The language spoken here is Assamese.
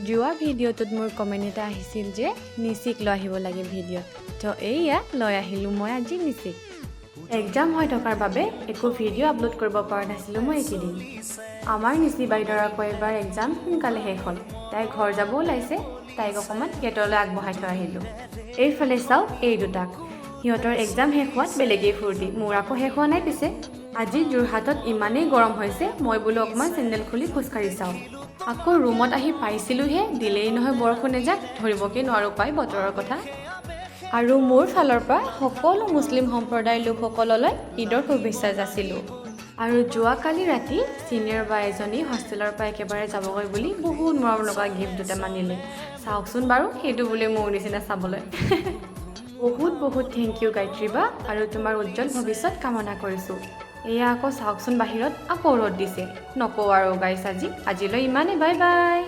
যোৱা ভিডিঅ'টোত মোৰ কমেণ্ট এটা আহিছিল যে নিচিক লৈ আহিব লাগে ভিডিঅ'ত, তো এইয়া লৈ আহিলোঁ মই আজি নিচিক। এক্সাম হৈ থকাৰ বাবে একো ভিডিঅ' আপলোড কৰিব পৰা নাছিলোঁ মই এইকেইদিন। আমাৰ নিচি বাইদেউৰ আকৌ এবাৰ এক্সাম সোনকালে শেষ হ'ল, তাই ঘৰ যাব ওলাইছে, তাইক অকণমান গেটলৈ আগবঢ়াই থৈ আহিলোঁ। এইফালে চাওক এই দুটাক, সিহঁতৰ এক্সাম শেষ হোৱাত বেলেগেই ফূৰ্তি, মোৰ আকৌ শেষ হোৱা নাই পিছে। আজি যোৰহাটত ইমানেই গৰম হৈছে, মই বোলো অকণমান চেণ্ডেল খুলি খোজকাঢ়ি চাওঁ। আকৌ ৰুমত আহি পাইছিলোঁহে, দিলেই নহয় বৰষুণ এজাক, ধৰিবকৈ নোৱাৰোঁ পাই বতৰৰ কথা। আৰু মোৰ ফালৰ পৰা সকলো মুছলিম সম্প্ৰদায়ৰ লোকসকললৈ ঈদৰ শুভেচ্ছা যাচিলোঁ। আৰু যোৱাকালি ৰাতি ছিনিয়ৰ বা এজনী হোষ্টেলৰ পৰা একেবাৰে যাবগৈ বুলি বহুত মৰম লগা গিফ্ট দুটামান দিলে। চাওকচোন বাৰু, সেইটো বোলে মোৰ নিচিনা চাবলৈ। বহুত বহুত থেংক ইউ গায়ত্ৰী বা, আৰু তোমাৰ উজ্জ্বল ভৱিষ্যত কামনা কৰিছোঁ। এয়া আকৌ চাওকচোন বাহিৰত আকৌ ৰ'দ দিছে, নকওঁ আৰু গাইছ আজিলৈ ইমানেই, বাই বাই।